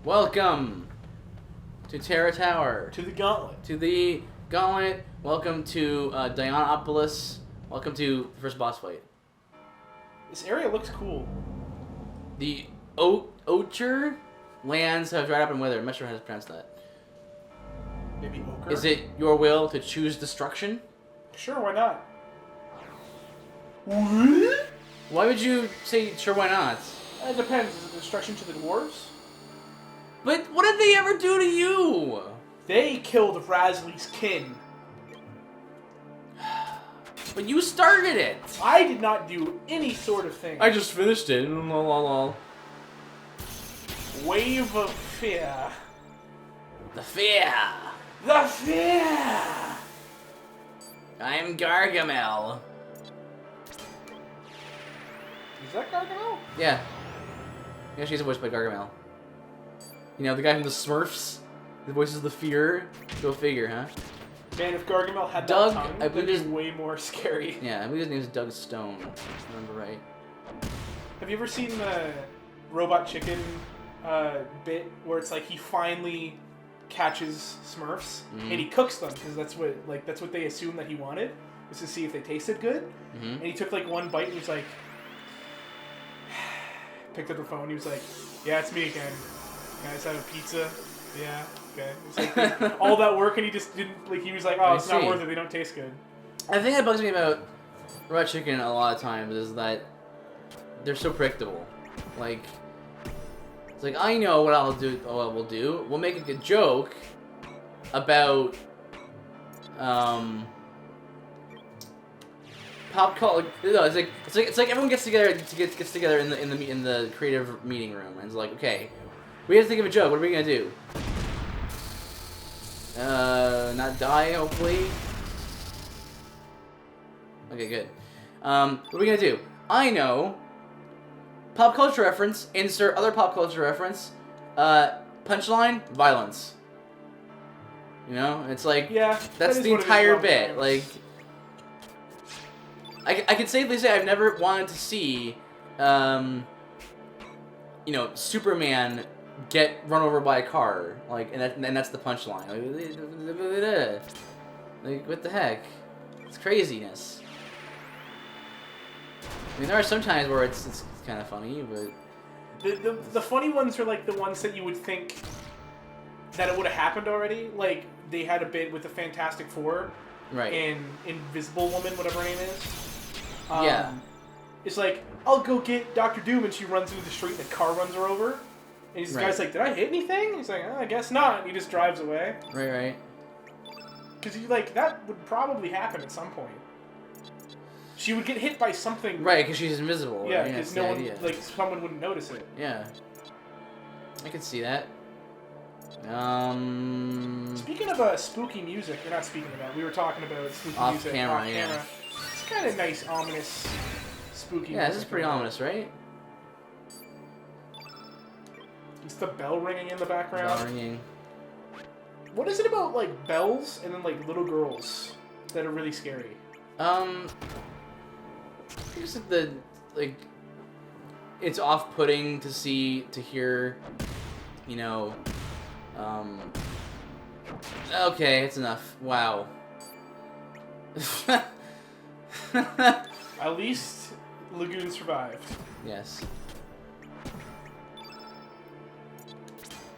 Welcome to Terra Tower. To the Gauntlet. To the Gauntlet. Welcome to Dianopolis. Welcome to the first boss fight. This area looks cool. The Ocher lands have dried up in weather. I'm not sure how to pronounce that. Maybe ochre? Is it your will to choose destruction? Sure, why not? Why would you say sure, why not? It depends. Is it destruction to the dwarves? But what did they ever do to you? They killed Razly's kin. But you started it. I did not do any sort of thing. I just finished it. Lol. Wave of fear. The fear. The fear! I'm Gargamel. Is that Gargamel? Yeah. Yeah, she's voiced by Gargamel. You know, the guy from the Smurfs? The voices the fear? Go figure, huh? Man, if Gargamel had Doug, that tongue, I believe that'd be way more scary. Yeah, I believe his name is Doug Stone, if I remember right. Have you ever seen the Robot Chicken bit where it's like he finally catches Smurfs and he cooks them because that's what they assumed that he wanted, was to see if they tasted good. And he took like one bite and he was like, picked up the phone. He was like, "Yeah, it's me again. Guys, have a pizza? Yeah, okay." It's like all that work and he just didn't like. He was like, "Oh, it's not worth it. They don't taste good." I think that bugs me about Robot Chicken a lot of times is that they're so predictable. Like, it's like, I know what I'll do. What we'll do. We'll make a good joke about pop culture. No, it's like everyone gets together in the creative meeting room and it's like, okay, we have to think of a joke. What are we gonna do? Not die, hopefully. Okay, good. What are we gonna do? I know. Pop culture reference. Insert other pop culture reference. Punchline. Violence. You know, it's like, yeah, that's the entire bit. Like, I can safely say I've never wanted to see, you know, Superman get run over by a car. Like, and that's the punchline. Like, what the heck? It's craziness. I mean, there are some times where it's kind of funny, but the funny ones are like the ones that you would think that it would have happened already. Like they had a bit with the Fantastic Four, right? And Invisible Woman, whatever her name is. Yeah. It's like, I'll go get Dr. Doom, and she runs into the street, and the car runs her over. And this guy's like, "Did I hit anything?" He's like, "I guess not." And he just drives away. Right. Because that would probably happen at some point. She would get hit by something. Right, because she's invisible. Yeah, because no one, someone wouldn't notice it. Yeah. I could see that. Speaking of spooky music, you're not speaking of that. We were talking about spooky music camera, off camera. It's kind of nice, ominous, spooky music. Yeah, this is pretty ominous, right? It's the bell ringing in the background. Bell ringing. What is it about, like, bells and then, like, little girls that are really scary? It's it's off-putting to hear, you know, okay, it's enough. Wow. At least Lagoon survived. Yes.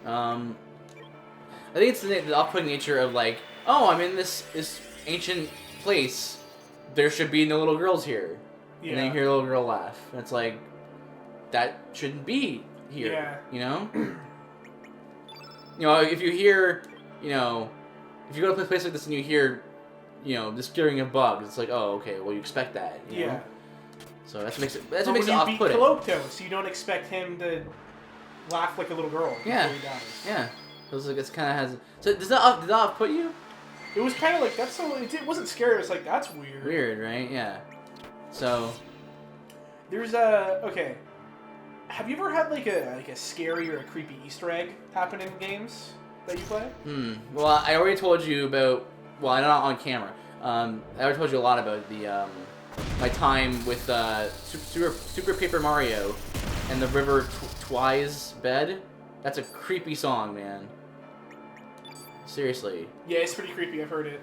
I think it's the off-putting nature of like, oh, I'm in this ancient place. There should be no little girls here. Yeah. And then you hear a little girl laugh. And it's like, that shouldn't be here. Yeah. You know? You know, if you hear, you know, if you go to a place like this and you hear, you know, the scaring of bugs, it's like, oh, okay, well, you expect that. You know? So that's what makes it off-putting. When you beat Koloptos, you don't expect him to laugh like a little girl before he dies. Yeah. So it's like, it's kind of has... So did that off-put you? It was kind of like, that's so... It wasn't scary, it was like, that's weird. Weird, right? Yeah. So... There's a... Okay. Have you ever had like a scary or a creepy Easter egg happen in games that you play? Well, I already told you about... Well, not on camera. I already told you a lot about the my time with Super Paper Mario and the River Twice bed. That's a creepy song, man. Seriously. Yeah, it's pretty creepy. I've heard it.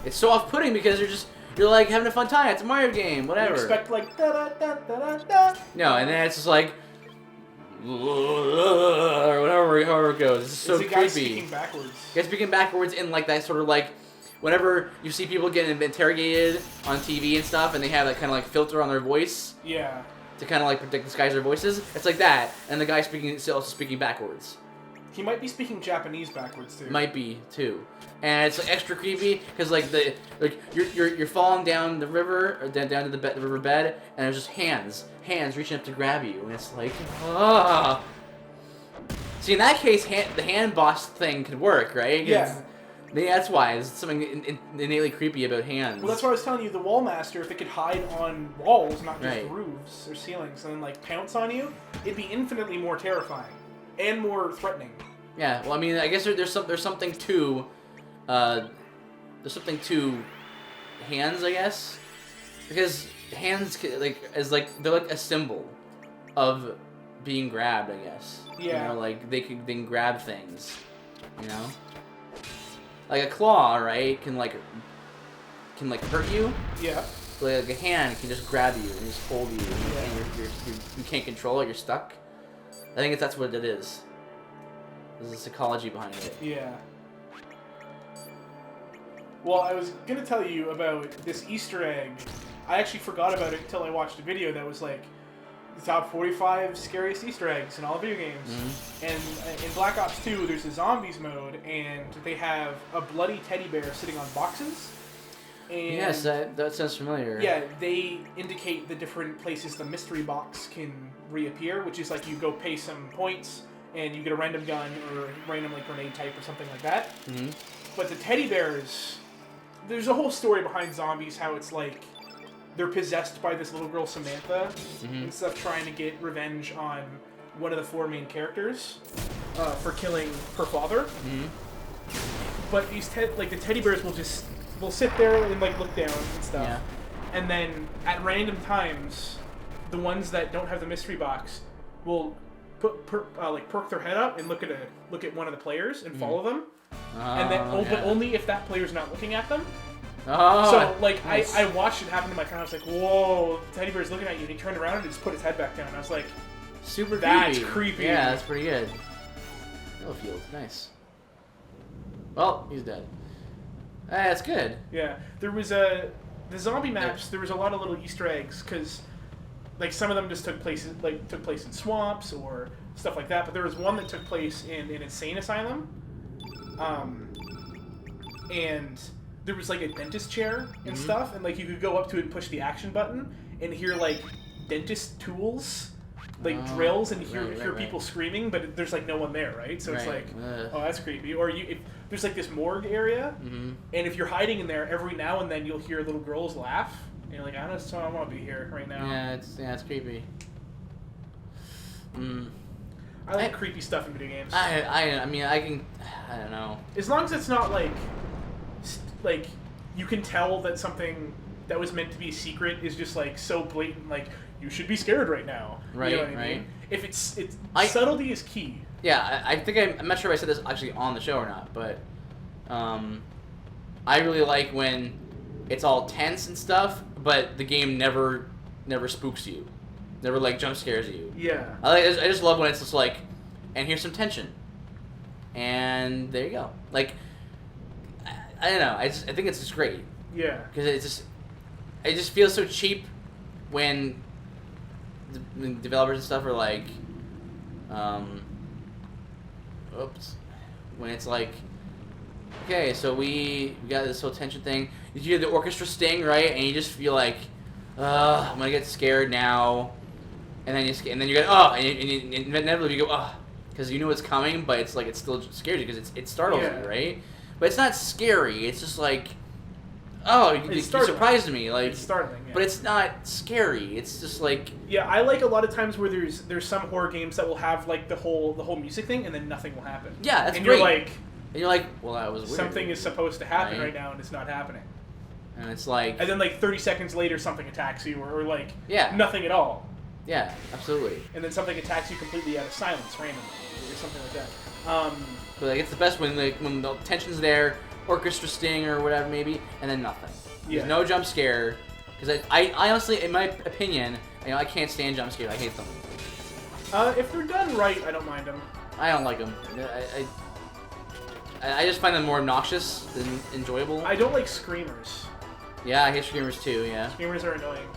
It's so off-putting because you're like having a fun time. It's a Mario game, whatever. You expect like da da da da da. No, and then it's just like or whatever, however it goes. It's so creepy. Guy speaking backwards. Guys speaking backwards in like that sort of like whenever you see people getting interrogated on TV and stuff, and they have that kind of like filter on their voice. Yeah. To kind of like predict disguise their voices. It's like that, and the guy also speaking backwards. He might be speaking Japanese backwards too. Might be too, and it's like extra creepy because like you're falling down the river or down to the river bed, and there's just hands reaching up to grab you, and it's like ah. See, in that case, the hand boss thing could work, right? Yeah. Maybe that's why there's something innately creepy about hands. Well, that's why I was telling you, the Wall Master, if it could hide on walls, not just right. roofs or ceilings, and then like pounce on you, it'd be infinitely more terrifying and more threatening. Yeah, well, I mean, I guess there's something to hands, I guess, because hands they're like a symbol of being grabbed, I guess. Yeah. You know, like they can grab things, you know. Like a claw, right, can hurt you. Yeah. But like a hand can just grab you and just hold you, and you can't control it. You're stuck. I think that's what it is. There's a psychology behind it. Yeah. Well, I was gonna tell you about this Easter egg. I actually forgot about it until I watched a video that was like the top 45 scariest Easter eggs in all video games. Mm-hmm. And in Black Ops 2, there's a zombies mode, and they have a bloody teddy bear sitting on boxes. And yes, that sounds familiar. Yeah, they indicate the different places the mystery box can reappear, which is like you go pay some points and you get a random gun or random like grenade type or something like that. Mm-hmm. But the teddy bears, there's a whole story behind zombies, how it's like they're possessed by this little girl Samantha and stuff, trying to get revenge on one of the four main characters for killing her father. Mm-hmm. But these the teddy bears will sit there and like look down and stuff. Yeah. And then at random times, the ones that don't have the mystery box will perk their head up and look at one of the players and follow them. And then but only if that player's not looking at them. Oh, so, like, nice. I watched it happen to my friend. I was like, whoa, the teddy bear's looking at you. And he turned around and just put his head back down. And I was like, super that's creepy. Yeah, that's pretty good. Field, nice. Well, he's dead. That's good. Yeah. There was the zombie maps, there was a lot of little Easter eggs, because, like, some of them just took place in swamps or stuff like that. But there was one that took place in an insane asylum. And there was like a dentist chair and stuff, and like you could go up to it and push the action button and hear like dentist tools, like drills, and hear people screaming, but there's like no one there, right? So it's like, oh, that's creepy. Or if there's like this morgue area, and if you're hiding in there, every now and then you'll hear little girls laugh, and you're like, I don't want to be here right now. Yeah, it's creepy. I like creepy stuff in video games. I mean, I don't know. As long as it's not like you can tell that something that was meant to be a secret is just like so blatant, like you should be scared right now. Right, you know what I mean? If subtlety is key. Yeah, I think I'm not sure if I said this actually on the show or not, but I really like when it's all tense and stuff, but the game never spooks you, never like jump scares you. Yeah. I just love when it's just like, and here's some tension, and there you go. Like, I don't know. I think it's just great. Yeah. Because it just feels so cheap when the developers and stuff are like, when it's like, okay, so we got this whole tension thing. You hear the orchestra sting, right? And you just feel like, I'm gonna get scared now. And then you go, and inevitably you go, because you know it's coming, but it's like it still scares you because it startles you, right? But it's not scary. It's just like, you surprised me. Like, it's startling. Yeah. But it's not scary. It's just like, yeah, I like a lot of times where there's some horror games that will have like the whole music thing, and then nothing will happen. Yeah, that's and great. You're like, well, that was weird. Something is supposed to happen right now, and it's not happening. And it's like, and then like 30 seconds later, something attacks you, or like yeah, nothing at all. Yeah, absolutely. And then something attacks you completely out of silence randomly, or something like that. But like, it's the best when the tension's there, orchestra sting or whatever maybe, and then nothing. There's no jump scare. Because I honestly, in my opinion, I can't stand jump scares. I hate them. If they're done right, I don't mind them. I don't like them. I just find them more obnoxious than enjoyable. I don't like screamers. Yeah, I hate screamers too. Yeah. Screamers are annoying.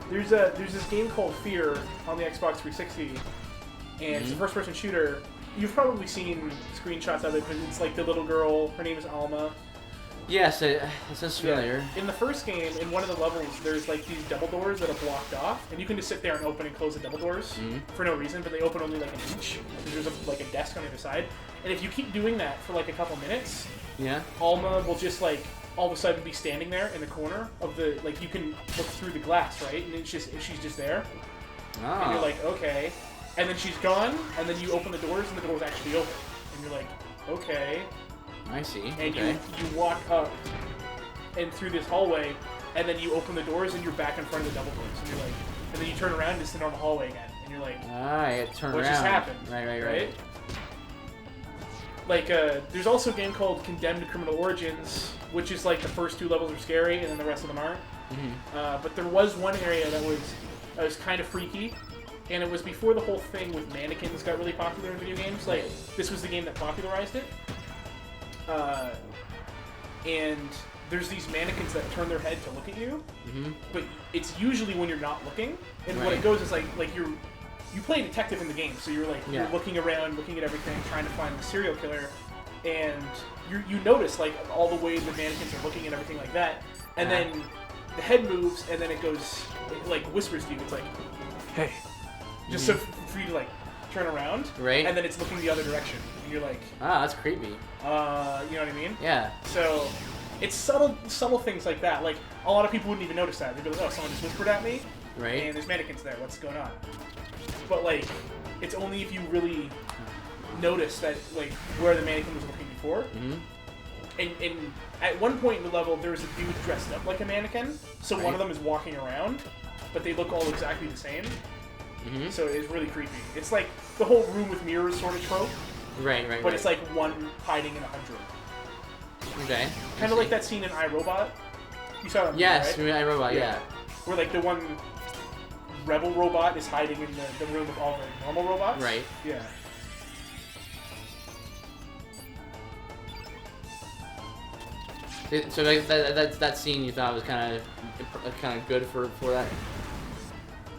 There's this game called Fear on the Xbox 360, and it's a first-person shooter. You've probably seen screenshots of it, but it's like the little girl. Her name is Alma. Yes, it sounds familiar. In the first game, in one of the levels, there's like these double doors that are blocked off, and you can just sit there and open and close the double doors for no reason, but they open only like an inch. There's like a desk on the other side, and if you keep doing that for like a couple minutes, Alma will just like all of a sudden be standing there in the corner of the like you can look through the glass, right? And she's just there, and you're like, okay, and then she's gone, and then you open the doors, and the doors actually open, and you're like, okay. I see. And you walk up and through this hallway, and then you open the doors, and you're back in front of the double doors, and you're like, and then you turn around and it's the normal hallway again, and you're like, turn what around. just happened? Right. Like, there's also a game called Condemned Criminal Origins, which is like the first 2 levels are scary, and then the rest of them aren't. But there was one area that was kind of freaky, and it was before the whole thing with mannequins got really popular in video games. Like, this was the game that popularized it. And there's these mannequins that turn their head to look at you, but it's usually when you're not looking. And what it goes is like you play a detective in the game, so you're like you're looking around, looking at everything, trying to find the serial killer, and you notice like all the way the mannequins are looking and everything like that, and then the head moves, and then it like whispers to you. It's like, hey, just so for you to like turn around, and then it's looking the other direction, and you're like, that's creepy. you know what I mean? Yeah. So it's subtle things like that. Like a lot of people wouldn't even notice that. They'd be like, oh, someone just whispered at me, and there's mannequins there. What's going on? But like, it's only if you really notice that like where the mannequin was looking before. And at one point in the level, there's a dude dressed up like a mannequin. So one of them is walking around, but they look all exactly the same. So it's really creepy. It's like the whole room with mirrors sort of trope. But it's like one hiding in 100. Okay. Kind of like that scene in iRobot. You saw that movie, right? iRobot, yeah. Where like the one rebel robot is hiding in the room with all the normal robots. Right. Yeah. So that scene you thought was kind of good for that,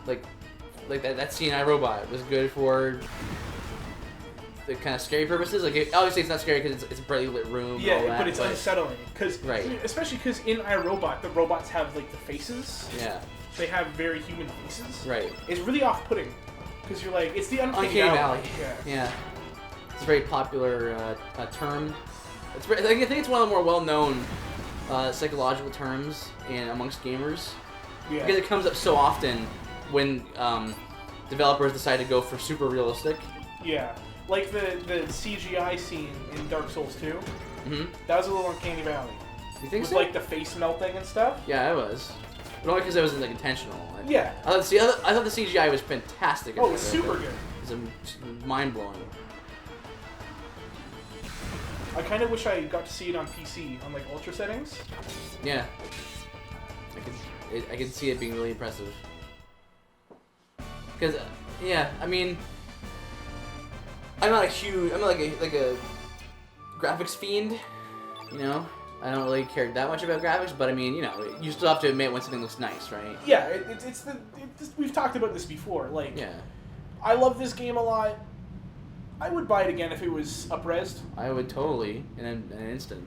like that scene in iRobot was good for the kind of scary purposes. Like obviously it's not scary because it's a brightly lit room. Yeah, and all that, but it's unsettling because especially because in iRobot the robots have like the faces. Yeah. They have very human faces. Right. It's really off-putting because you're like it's the uncanny valley. Yeah. It's a very popular term. I think it's one of the more well-known psychological terms amongst gamers. Yeah. Because it comes up so often when developers decide to go for super realistic. Yeah. Like the CGI scene in Dark Souls 2. That was a little uncanny valley. You think with so? Like the face melting and stuff. Yeah, it was. But only because it wasn't like intentional. Yeah. I thought the CGI was fantastic. Oh, it was super good. It was mind-blowing. I kind of wish I got to see it on PC on like ultra settings. Yeah. I could see it being really impressive. Because I mean, I'm not like a graphics fiend, you know. I don't really care that much about graphics, but I mean, you know, you still have to admit when something looks nice, right? Yeah, we've talked about this before. Like, I love this game a lot. I would buy it again if it was up-resed. I would totally, in an instant.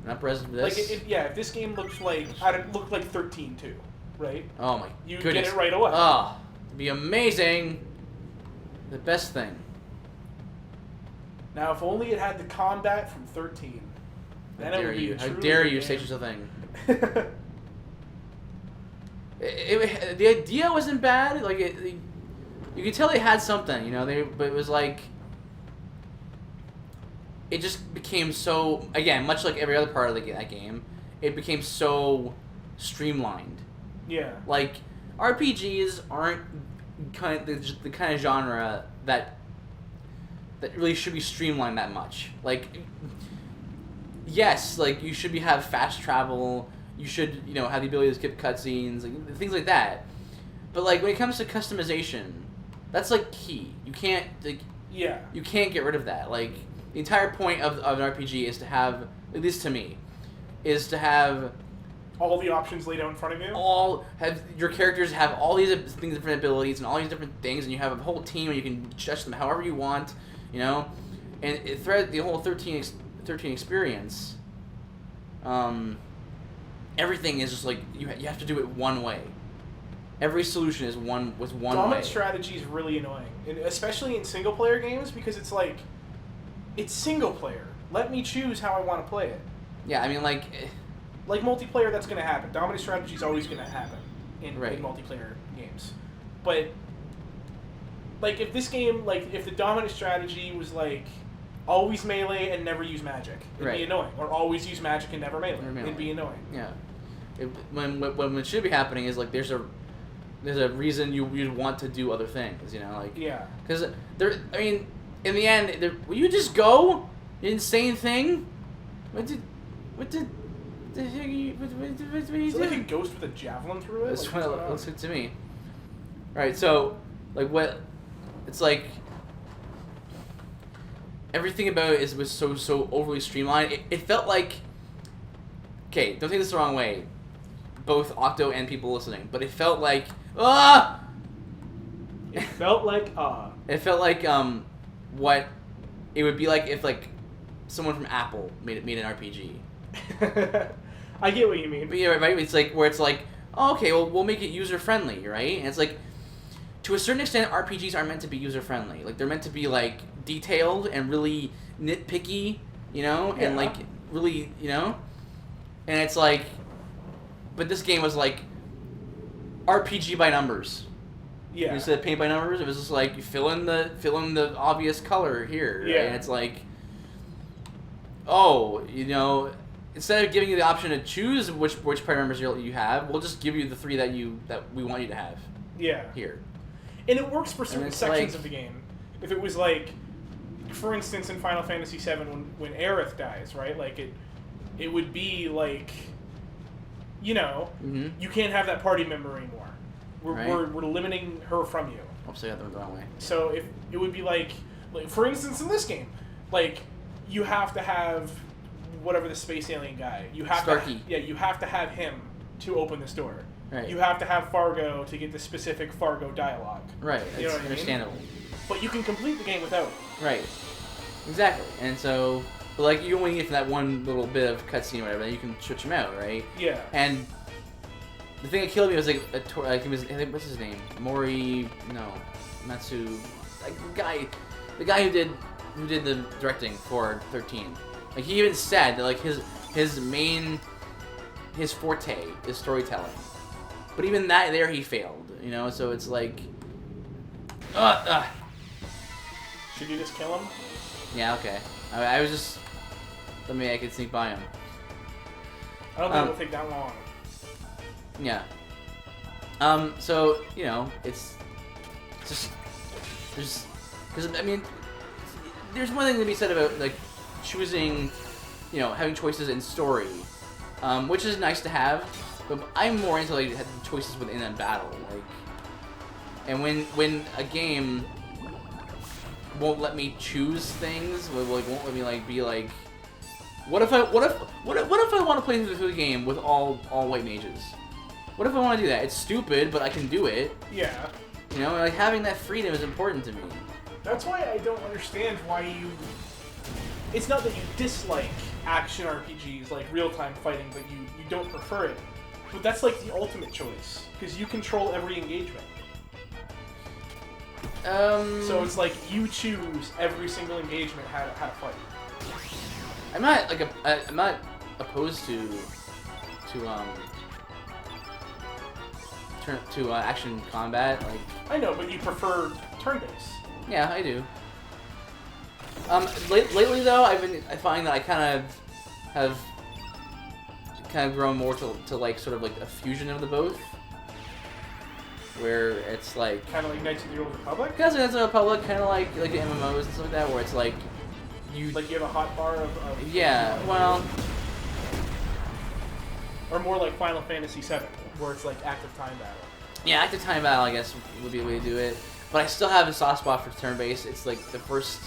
An up-res of this? Like, if this game looked like, I'd look like 13 too, right? Oh my You'd goodness. get it right away. Oh, it'd be amazing. The best thing. Now, if only it had the combat from 13. Then it would be How dare you say such a thing? The idea wasn't bad. Like you could tell they had something, you know. But it was like it just became so much like every other part of that game. It became so streamlined. Yeah. Like RPGs aren't the kind of genre that really should be streamlined that much. Like, yes, like you should have fast travel. You should have the ability to skip cutscenes, like things like that. But like when it comes to customization, that's like key. You can't you can't get rid of that. Like the entire point of an RPG is to have, at least to me, is to have all the options laid out in front of you. Your characters have all these different abilities and all these different things, and you have a whole team and you can adjust them however you want, And throughout the whole 13 experience, everything is just like you have to do it one way. Every solution is one way. Dominant strategy is really annoying, and especially in single player games, because it's like, it's single player. Let me choose how I want to play it. Yeah, I mean, like multiplayer, that's going to happen. Dominant strategy is always going to happen in multiplayer games. But like if this game, like if the dominant strategy was like always melee and never use magic, it'd be annoying. Or always use magic and never melee. It'd be annoying. Yeah. When what should be happening is like there's a reason you'd want to do other things, Yeah. Because in the end, will you just go? You insane thing. What did the heck you Is it like a ghost with a javelin through it? That's what it looks like to me. Right. So like what? It's like everything about it was so overly streamlined. It felt like, okay, don't take this the wrong way, both Octo and people listening, but it felt like It felt like It felt like what it would be like if like someone from Apple made an RPG. I get what you mean. But yeah, right. It's like where it's like, oh, okay, well we'll make it user friendly, right? And it's like, to a certain extent, RPGs aren't meant to be user friendly. Like they're meant to be like detailed and really nitpicky, and like really, and it's like, but this game was like RPG by numbers. Yeah. Instead of paint by numbers, it was just like you fill in the obvious color here. Right? Yeah. And it's like, instead of giving you the option to choose which party members you have, we'll just give you the 3 that we want you to have. Yeah. Here. And it works for certain sections like, of the game. If it was like, for instance, in Final Fantasy VII, when Aerith dies, right? Like it would be like, you can't have that party member anymore. We're limiting her from you. Oops, I got the wrong way. So if it would be like for instance, in this game, like you have to have whatever the space alien guy. You have Starkey. you have to have him to open this door. Right. You have to have Fargo to get the specific Fargo dialogue. Right. You know It's what understandable. I mean? But you can complete the game without it. Right. Exactly. And so, but like you only get to that one little bit of cutscene or whatever, then you can switch them out, right? Yeah. And the thing that killed me was like it was, what's his name? Matsu, like the guy who did the directing for 13. Like he even said that like his forte is storytelling. But even that there he failed, so it's like Should you just kill him? Yeah, okay. I was just maybe I could sneak by him. I don't think it'll take that long. Yeah. So, it's just because I mean there's one thing to be said about like choosing, having choices in story, which is nice to have. But I'm more into like having choices within a battle, like, and when a game won't let me choose things, won't let me like be like, what if I want to play through the game with all white mages? What if I want to do that? It's stupid, but I can do it. Yeah. Like having that freedom is important to me. That's why I don't understand why you. It's not that you dislike action RPGs like real-time fighting, but you don't prefer it. But that's like the ultimate choice, because you control every engagement. So it's like you choose every single engagement how to fight. I'm not opposed to action combat. Like I know, but you prefer turn-based. Yeah, I do. Lately though, I find that I kind of have grown more to like sort of like a fusion of the both. where it's like kind of like Knights of the Old Republic. Because Knights of the Republic, kind of like the MMOs and stuff like that, where it's like you you have a hot bar of yeah, well, or more like Final Fantasy VII, where it's like active time battle. Yeah, active time battle, I guess, would be the way to do it. But I still have a soft spot for turn-based. It's like the first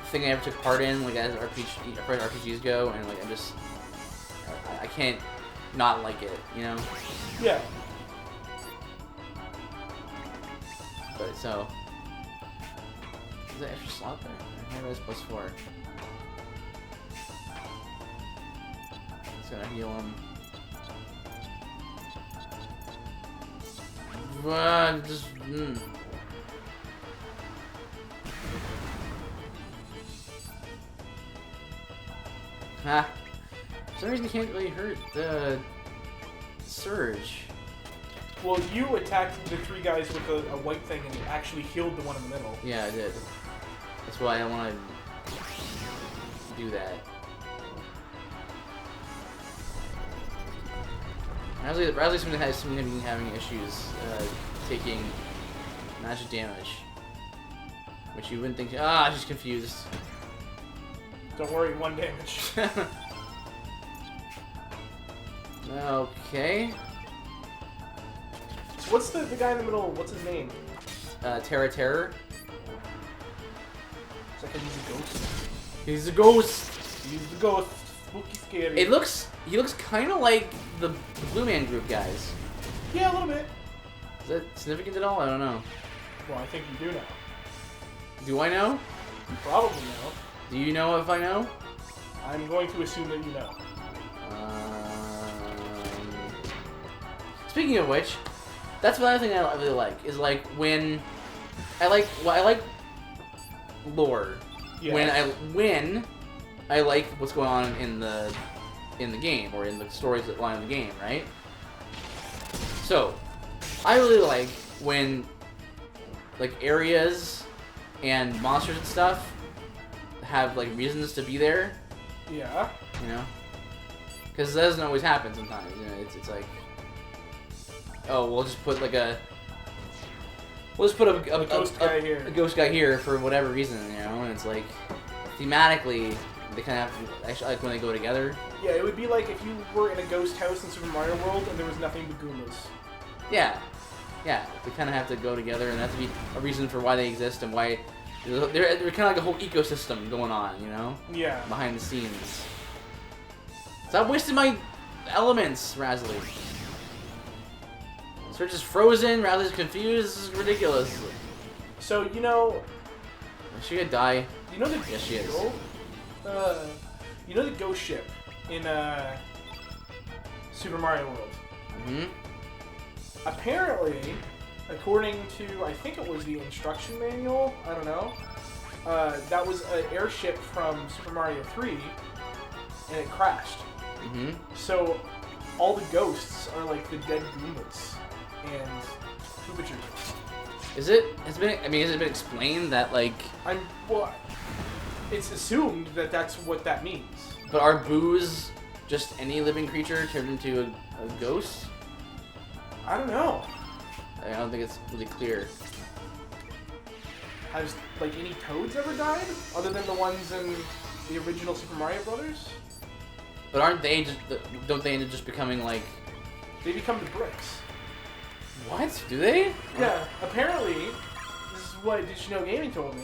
thing I ever took part in, like as far as RPGs go, and like I can't not like it, you know? Yeah. But so, is that extra slot there? Maybe it's +4. It's gonna heal him. Just. Ha! For some reason, you can't really hurt the Surge. Well, you attacked the 3 guys with a white thing and actually healed the one in the middle. Yeah, I did. That's why I want to do that. Razzly's been having issues taking magic damage, which you wouldn't think. Ah, she's confused. Don't worry, 1 damage. Okay. What's the guy in the middle? What's his name? Terror. It's like he's a ghost. He's a ghost. He's the ghost. Spooky, scary. He looks kind of like the Blue Man Group guys. Yeah, a little bit. Is that significant at all? I don't know. Well, I think you do know. Do I know? You probably know. Do you know if I know? I'm going to assume that you know. Speaking of which, that's another thing I really like. Is like when I like lore. Yeah. When I like what's going on in the game or in the stories that lie in the game, right? So I really like when like areas and monsters and stuff have like reasons to be there. Yeah. You know, because that doesn't always happen sometimes. You know, it's like, oh, we'll just put like a ghost guy here. A ghost guy here for whatever reason, you know, and it's like thematically they kind of have to actually like when they go together. Yeah, it would be like if you were in a ghost house in Super Mario World and there was nothing but Goombas. Yeah, they kind of have to go together, and there has to be a reason for why they exist and why they're kind of like a whole ecosystem going on, you know? Yeah. Behind the scenes. Stop wasting my elements, Razzly. Surge is frozen, Razzly's confused, this is ridiculous. So, you know... Is she gonna die? You know the... Yes, she is. You know the ghost ship in Super Mario World? Mm-hmm. Apparently, according to, I think it was the instruction manual, I don't know, that was an airship from Super Mario 3, and it crashed. Mm-hmm. So, all the ghosts are like the dead Goombas and Koopa Troopas. Has it been explained that, like... Well, it's assumed that that's what that means. But are boos just any living creature turned into a ghost? I don't know. I don't think it's really clear. Has, like, any Toads ever died? Other than the ones in the original Super Mario Brothers? But aren't they just... Don't they end up just becoming, like... They become the bricks. What? Do they? Yeah, apparently, this is what Did You Know Gaming told me.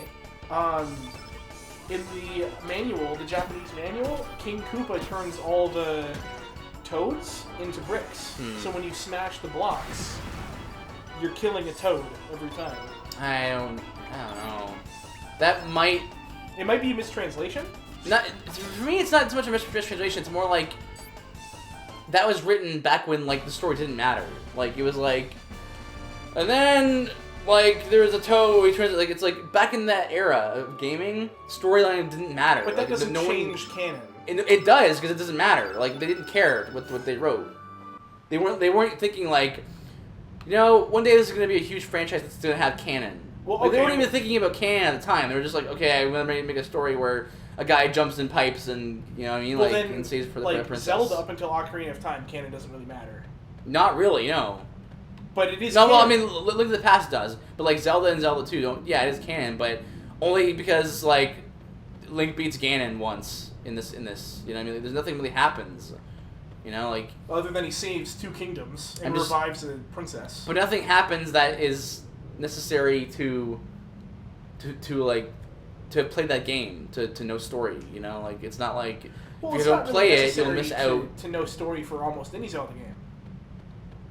In the manual, the Japanese manual, King Koopa turns all the Toads into bricks. So when you smash the blocks, you're killing a Toad every time. I don't know. That might... It might be a mistranslation. For me, it's not so much a mistranslation. It's more like... That was written back when, like, the story didn't matter. Like, it was like... And then, like, there was a Toad, he turns it, like, it's like, back in that era of gaming, storyline didn't matter. But that like, doesn't change canon. It does, because it doesn't matter. Like, they didn't care what they wrote. They weren't thinking, like, you know, one day this is going to be a huge franchise that's going to have canon. Well, okay. They weren't even thinking about canon at the time. They were just like, okay, I'm going to make a story where a guy jumps in pipes and, you know what I mean, well, like, then, and saves for the like, princess. Zelda up until Ocarina of Time, canon doesn't really matter. Not really, no. But it is. No, well, I canon. mean, look at the past does, but like Zelda and Zelda 2 don't. Yeah, it is canon, but only because like Link beats Ganon once in this. You know, what I mean, there's nothing really happens. You know, like other than he saves 2 kingdoms and revives a princess. But nothing happens that is necessary to play that game to know story. You know, like it's not like if you don't play it, you'll miss out to know story for almost any Zelda game.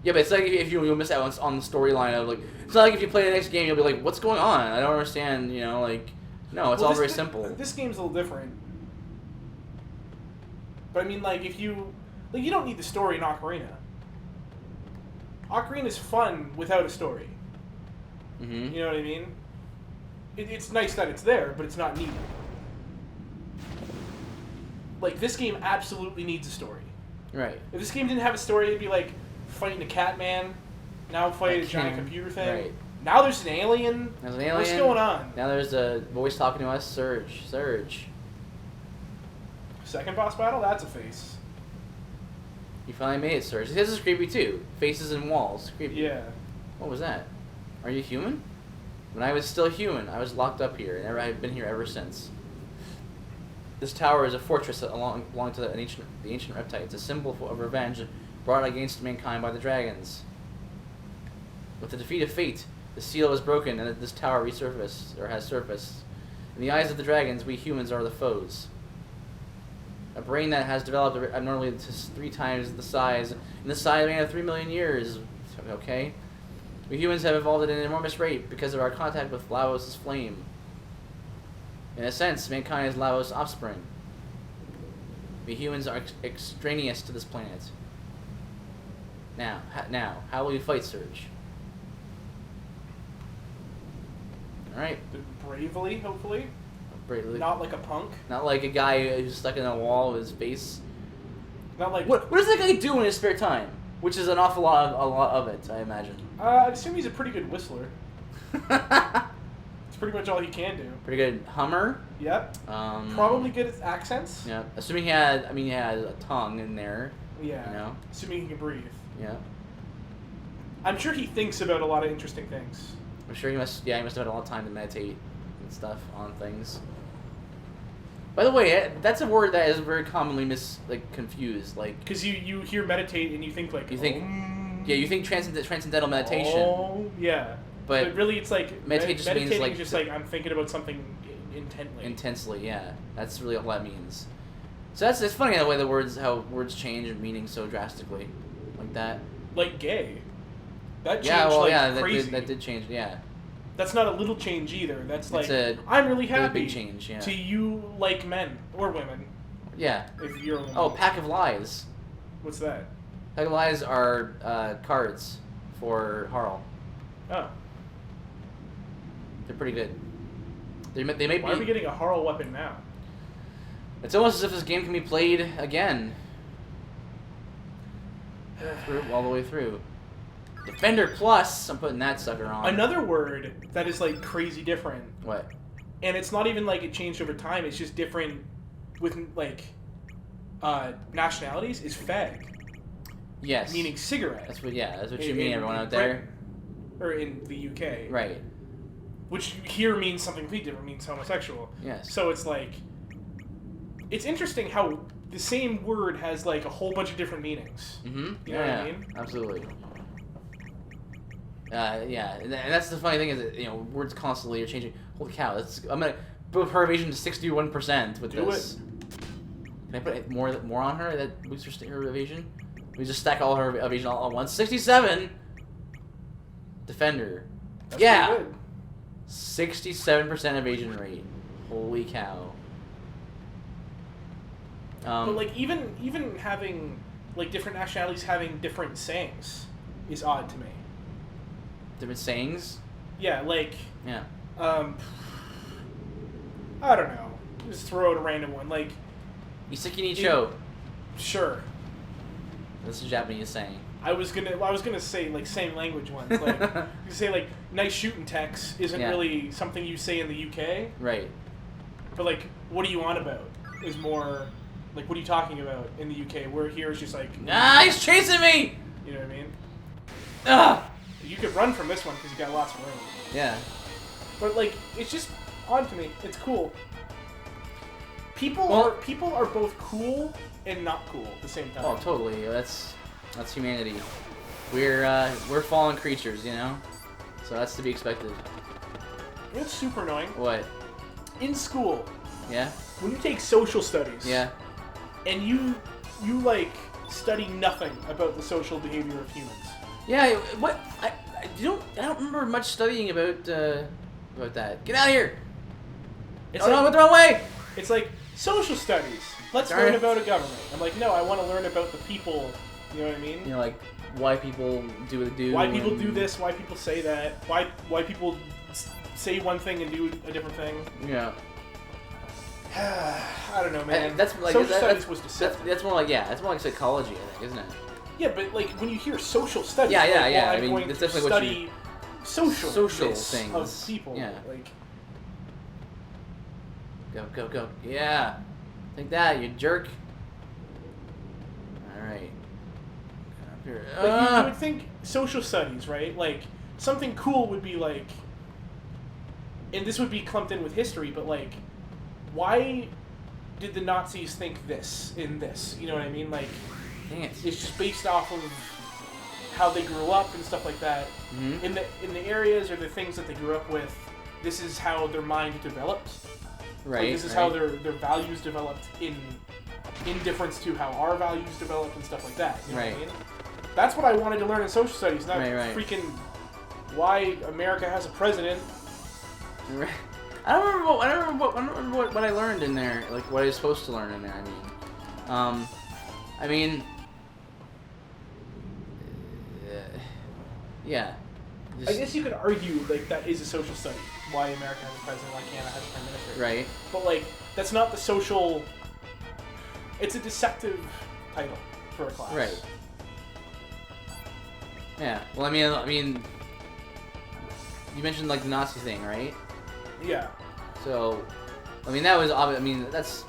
Yeah, but it's like if you'll miss out on the storyline of like it's not like if you play the next game you'll be like, what's going on? I don't understand. You know, like no, it's all very simple. This game's a little different. But I mean, like if you you don't need the story in Ocarina. Ocarina's fun without a story. Mm-hmm. You know what I mean? It's nice that it's there, but it's not needed. Like, this game absolutely needs a story. Right. If this game didn't have a story, it'd be like fighting a cat man, now fighting a giant computer thing. Right. Now there's an alien. There's an alien. What's going on? Now there's a voice talking to us, Surge. Second boss battle? That's a face. You finally made it, Surge. This is creepy too. Faces and walls. Creepy. Yeah. What was that? Are you human? When I was still human, I was locked up here, and I've been here ever since. This tower is a fortress that belonged to the ancient reptile. It's a symbol of revenge brought against mankind by the dragons. With the defeat of fate, the seal is broken, and this tower has surfaced. In the eyes of the dragons, we humans are the foes. A brain that has developed abnormally to 3 times the size, in the span of 3 million years. Okay? We humans have evolved at an enormous rate because of our contact with Lavos' flame. In a sense, mankind is Lavos' offspring. We humans are extraneous to this planet. Now, how will you fight, Surge? Alright. Bravely, hopefully. Bravely. Not like a punk. Not like a guy who's stuck in a wall with his face. Not like... What does that guy do in his spare time? Which is an awful lot of it, I imagine. I'd assume he's a pretty good whistler. It's pretty much all he can do. Pretty good hummer. Yep. Probably good at accents. Yeah. Assuming he had a tongue in there. Yeah. You know. Assuming he can breathe. Yeah. I'm sure he thinks about a lot of interesting things. I'm sure he must. Yeah, he must have had a lot of time to meditate and stuff on things. By the way, that's a word that is very commonly confused, like. Because you hear meditate and you think like. You think. Yeah, you think transcendental meditation. Oh, yeah. But really, it's like meditating means like is just like I'm thinking about something intently. Intensely, yeah. That's really all that means. So it's funny the way how words change in meaning so drastically, like that. Like gay. That changed crazy. That did change. Yeah. That's not a little change either. That's like I'm really happy. Big change. Yeah. To you like men or women. Yeah. If you're a woman. Oh, Pack of Lies. What's that? Pack of Lies are cards for Harl. Oh. They're pretty good. They may Why are we getting a Harl weapon now? It's almost as if this game can be played again. All the way through. Defender Plus, I'm putting that sucker on. Another word that is like crazy different. What? And it's not even like it changed over time, it's just different with like nationalities is fag. Yes. Meaning cigarette. That's what you mean, everyone out there. Or in the UK. Right. Which here means something completely different, means homosexual. Yes. So it's like it's interesting how the same word has like a whole bunch of different meanings. Mm-hmm. You know what I mean? Absolutely. Yeah, and that's the funny thing is that, words constantly are changing. Holy cow! I'm gonna put her evasion to 61% with this. Can I put more on her that boosts her evasion? We just stack all her evasion all at once. 67. Defender. That's yeah. pretty good. 67% evasion rate. Holy cow. But like even having like different nationalities having different sayings is odd to me. Different sayings? Yeah, like yeah. I don't know. Just throw out a random one. Like Iseki Nicho. Sure. That's a Japanese saying. I was gonna say like same language ones. Like you say like nice shooting Tex isn't really something you say in the UK. Right. But like what are you on about is more like what are you talking about in the UK? Where here is just like he's chasing me! You know what I mean? Ah! You could run from this one because you got lots of room. Yeah. But like, it's just odd to me. It's cool. People are both cool and not cool at the same time. Oh, totally. That's humanity. We're fallen creatures, you know. So that's to be expected. It's super annoying. What? In school. Yeah. When you take social studies. Yeah. And you like study nothing about the social behavior of humans. Yeah. What? I don't remember much studying about that. Get out of here! It's no, like, I went the wrong way. It's like social studies. Let's Sorry. learn about a government. I'm like, no, I want to learn about the people. You know what I mean? You know, like why people do what they do. Why people do this? Why people say that? Why people say one thing and do a different thing? Yeah. I don't know, man. That's like social studies was deceptive. That's more like that's more like psychology, I think, isn't it? Yeah, but like when you hear social studies, Yeah, like, yeah, well, yeah. I'm I mean, going that's to definitely study social things of people. Yeah. Like, Go. Yeah. Take that, you jerk. All right. Up here. like you would think social studies, right? Like something cool would be like, and this would be clumped in with history, but like, why did the Nazis think this in this? You know what I mean? Like, Dang it. it's just based off of how they grew up and stuff like that. Mm-hmm. In the areas or the things that they grew up with, this is how their mind developed. Right. Like, this is how their values developed in difference to how our values developed and stuff like that. You know what I mean? That's what I wanted to learn in social studies, not freaking why America has a president. Right. I don't remember what I learned in there, like what I was supposed to learn in there. I mean, yeah. I guess you could argue like that is a social study. Why America has a president, why Canada has a prime minister. Right. But like that's not the social. It's a deceptive title for a class. Right. Yeah. Well, I mean, you mentioned like the Nazi thing, right? Yeah. So, I mean, that was obvious. I mean, that's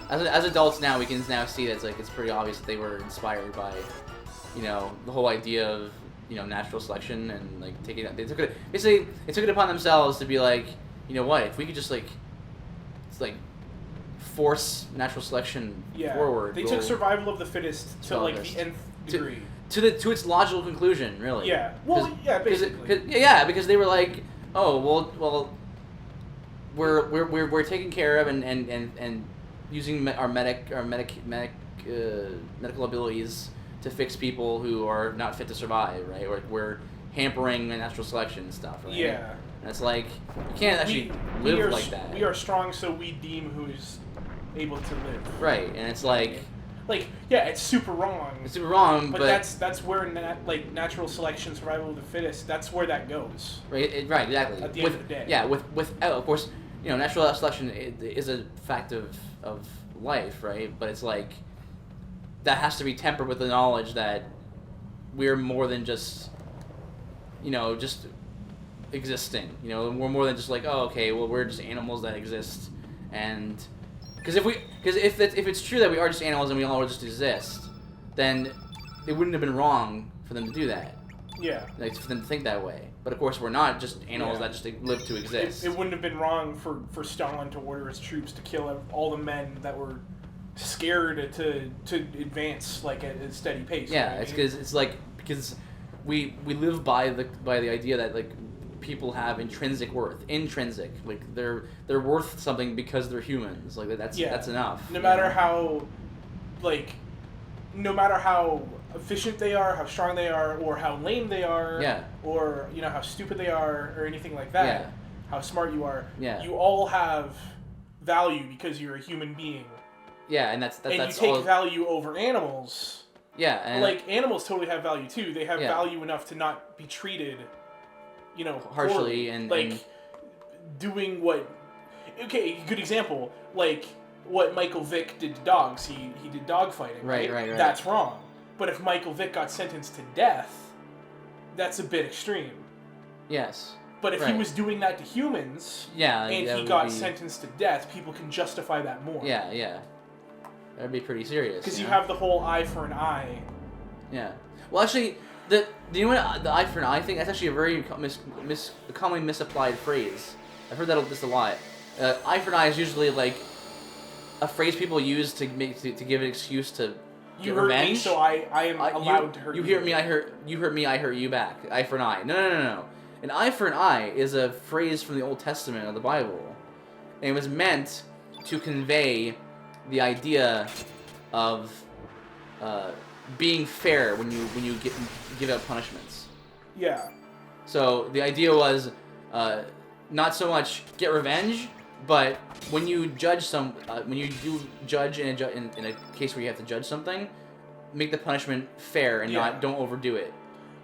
as adults now we can now see that it's pretty obvious that they were inspired by, you know, the whole idea of, you know, natural selection and like they took it upon themselves to be like, you know what, if we could just like force natural selection forward. They took survival of the fittest to like the nth degree. To its logical conclusion, really. Yeah. Well, yeah, basically. Because they were like, oh well, we're taking care of and using our medical abilities to fix people who are not fit to survive, right? Or we're hampering natural selection and stuff, right? Yeah. And it's like you can't actually live like that. We are strong, so we deem who is able to live. Right, and it's like. Yeah, it's super wrong. It's super wrong, but that's where natural selection, survival of the fittest. That's where that goes. Right, right, exactly. At the end of the day. Yeah, with of course, you know, natural selection is a fact of life, right? But it's like that has to be tempered with the knowledge that we're more than just, you know, just existing. You know, we're more than just like, oh, okay, well, we're just animals that exist, and because if it's true that we are just animals and we all just exist, then it wouldn't have been wrong for them to do that. Yeah. Like for them to think that way. But of course, we're not just animals that just live to exist. It wouldn't have been wrong for Stalin to order his troops to kill all the men that were scared to advance like at a steady pace. Yeah, it's because we live by the idea that like people have intrinsic worth. Intrinsic, like they're worth something because they're humans. Like that's enough. No matter how efficient they are, how strong they are, or how lame they are, or you know how stupid they are, or anything like that. How smart you are. You all have value because you're a human being. Yeah, and that's you take value over animals. Yeah, and like animals totally have value too. They have value enough to not be treated, you know, harshly poorly. and doing what. Okay, good example. Like what Michael Vick did to dogs. He did dog fighting. Right. That's wrong. But if Michael Vick got sentenced to death, that's a bit extreme. Yes. But if he was doing that to humans, and he got sentenced to death, people can justify that more. Yeah. That'd be pretty serious. Because you have the whole eye for an eye. Yeah. Well, actually, You know what, the eye for an eye thing, that's actually a very commonly misapplied phrase. I've heard that just a lot. Eye for an eye is usually like a phrase people use to give an excuse to You get hurt revenge. me, so I am allowed to hurt you. You hurt me, you hurt me, I hurt you back. Eye for an eye. No. An eye for an eye is a phrase from the Old Testament of the Bible. And it was meant to convey the idea of being fair when you give out punishments. Yeah. So the idea was not so much get revenge, but when you judge when you do judge in a case where you have to judge something, make the punishment fair and don't overdo it.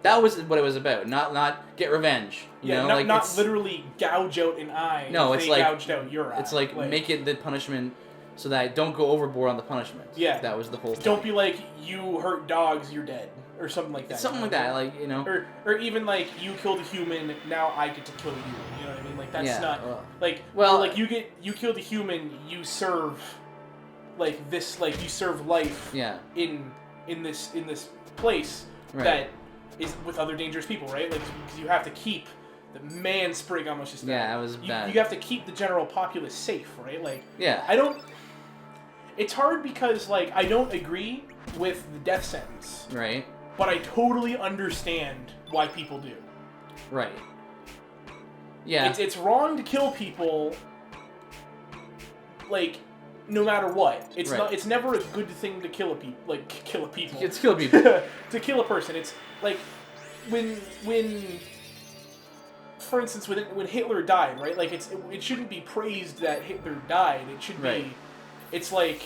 That was what it was about. Not get revenge. You know? Not literally gouge out an eye. No, if it's they like gouged out your eye. It's like make it the punishment so that I don't go overboard on the punishment. Yeah, that was the whole thing. Don't be like you hurt dogs, you're dead, or something like that. It's something like that, like or even like you killed a human, now I get to kill you. You know what I mean? Like that's not like you killed a human, you serve like this, like you serve life. Yeah. In this place that is with other dangerous people, right? Like because you have to keep the man sprig almost just. Yeah, that was bad. You have to keep the general populace safe, right? Like yeah. It's hard because like I don't agree with the death sentence. Right. But I totally understand why people do. Right. Yeah. It's wrong to kill people. Like, no matter what, it's not. It's never a good thing to kill a people. Like kill a people. It's kill people. To kill a person, it's like when. For instance, when Hitler died, right? Like it shouldn't be praised that Hitler died. It should be. It's like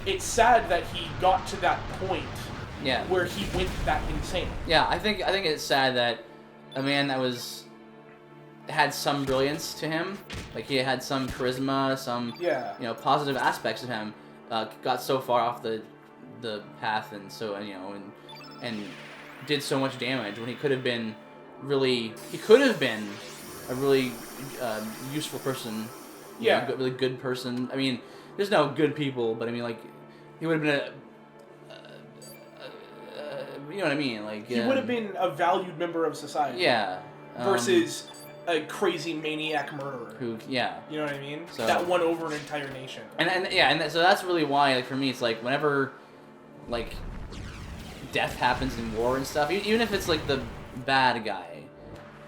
it's sad that he got to that point. Yeah. Where he went that insane. Yeah, I think it's sad that a man that had some brilliance to him, like he had some charisma, some positive aspects of him, got so far off the path and so and did so much damage when he could have been a really useful person. Really good person. I mean, there's no good people, but I mean, like, he would have been you know what I mean? Like he would have been a valued member of society. Yeah. Versus a crazy maniac murderer. You know what I mean? So, that won over an entire nation. So that's really why, like, for me, it's like whenever, like, death happens in war and stuff, even if it's like the bad guy.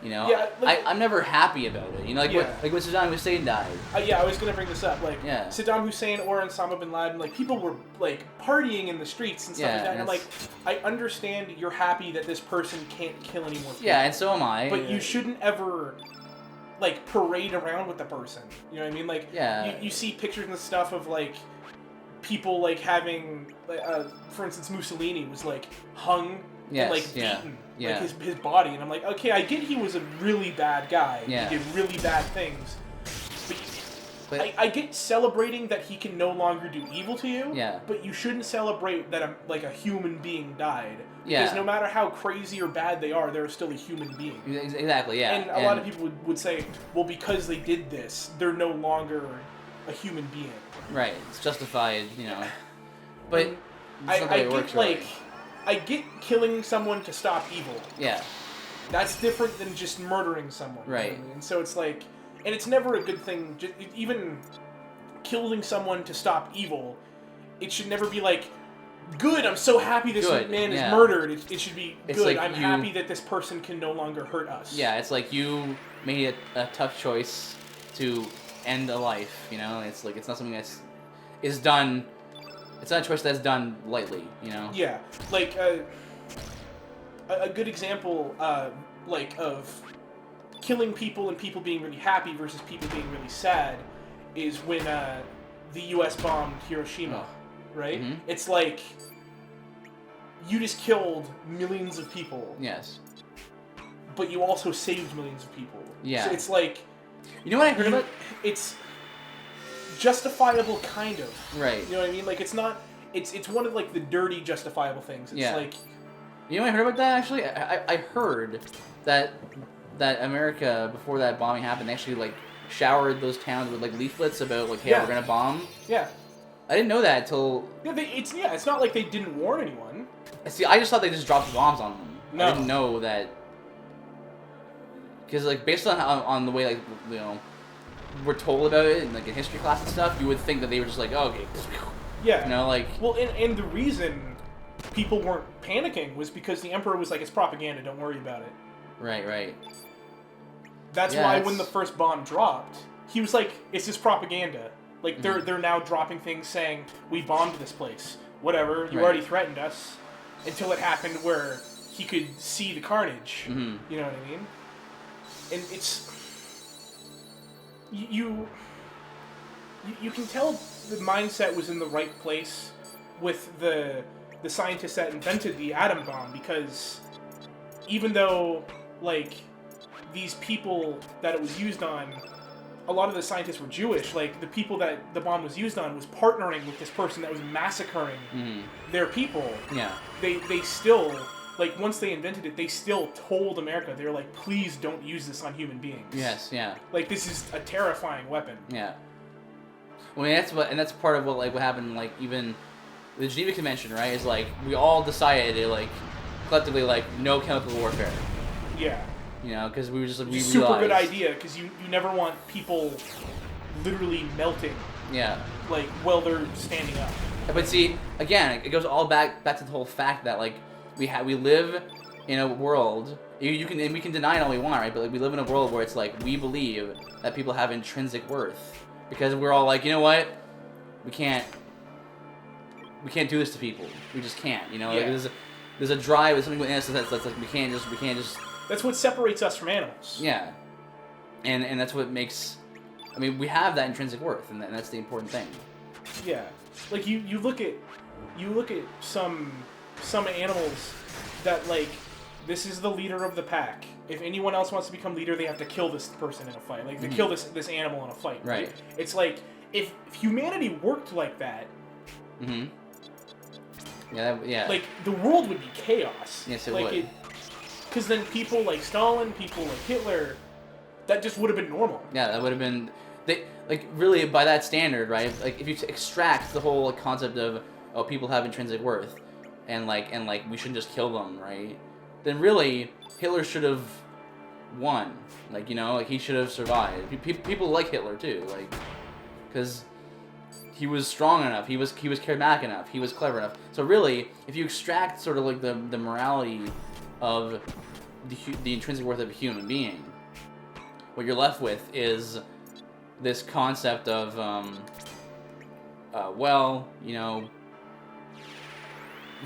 You know, I'm never happy about it. You know, when Saddam Hussein died. I was gonna bring this up. Like, Saddam Hussein or Osama bin Laden, like people were like partying in the streets and stuff like that. And like, I understand you're happy that this person can't kill any more people. Yeah, and so am I. But you shouldn't ever like parade around with the person. You know what I mean? Like, you see pictures and stuff of like people like having, for instance, Mussolini was like hung. And, like, beaten, like, his body. And I'm like, okay, I get he was a really bad guy. Yeah. He did really bad things. But I get celebrating that he can no longer do evil to you. Yeah. But you shouldn't celebrate that a human being died. Yeah. Because no matter how crazy or bad they are, they're still a human being. Exactly, yeah. And a lot of people would say, well, because they did this, they're no longer a human being. Right. It's justified, But I get, like... I get killing someone to stop evil. Yeah. That's different than just murdering someone. Right. You know what I mean? And so it's like, and it's never a good thing, even killing someone to stop evil, it should never be like, good, I'm so happy this man is murdered. It should be good, like I'm happy that this person can no longer hurt us. Yeah, it's like you made a tough choice to end a life, It's like, it's not something is done... It's not a choice that's done lightly, Yeah, like a good example, like of killing people and people being really happy versus people being really sad, is when the U.S. bombed Hiroshima, right? Mm-hmm. It's like you just killed millions of people. Yes. But you also saved millions of people. Yeah. So it's like, you know what I heard about? It's justifiable, kind of. Right. You know what I mean? Like, it's not... It's one of, like, the dirty justifiable things. It's like... You know what I heard about that, actually? I heard that America, before that bombing happened, actually, like, showered those towns with, like, leaflets about, like, hey, we're gonna bomb. Yeah. I didn't know that until... Yeah, it's not like they didn't warn anyone. See, I just thought they just dropped bombs on them. No. I didn't know that. Because like based on the way like we're told about it in like in history class and stuff, you would think that they were just like, oh, okay, yeah, like well, and the reason people weren't panicking was because the Emperor was like, it's propaganda, don't worry about it. Right. That's why when the first bomb dropped, he was like, it's just propaganda. Like they're now dropping things saying we bombed this place. Whatever, you already threatened us. Until it happened where he could see the carnage. Mm-hmm. You know what I mean? And it's you can tell the mindset was in the right place with the scientists that invented the atom bomb, because even though like these people that it was used on, a lot of the scientists were Jewish. Like the people that the bomb was used on was partnering with this person that was massacring their people. Yeah. They still, like, once they invented it, they still told America, they were like, please don't use this on human beings. Yes, yeah. Like, this is a terrifying weapon. Yeah. Well, I mean, that's part of what happened, like, even the Geneva Convention, right, is, like, we all decided, like, collectively, like, no chemical warfare. Yeah. You know, because we were just, like, we super realized... good idea, because you never want people literally melting. Yeah. Like, while they're standing up. But see, again, it goes all back to the whole fact that, like, we live in a world, we can deny it all we want, right? But like, we live in a world where it's like, we believe that people have intrinsic worth. Because we're all like, you know what? We can't do this to people. We just can't, you know? Yeah. Like, there's a drive, there's something within us that's like, we can't just... That's what separates us from animals. Yeah. And that's what makes... I mean, we have that intrinsic worth, and that's the important thing. Yeah. Like, you look at some animals that, like, this is the leader of the pack. If anyone else wants to become leader, they have to kill this person in a fight. Like, they kill this animal in a fight. Right. It's like, if humanity worked like that... Mm-hmm. Yeah. Like, the world would be chaos. Yes, it like, would. Because then people like Stalin, people like Hitler, that just would have been normal. Yeah, that would have been... Like, really, by that standard, right? Like, if you extract the whole concept of, oh, people have intrinsic worth, and we shouldn't just kill them, right? Then really, Hitler should have won. Like, you know, like, he should have survived. People like Hitler, too, like, because he was strong enough, he was charismatic enough, he was clever enough. So really, if you extract sort of, like, the morality of the intrinsic worth of a human being, what you're left with is this concept of, well, you know,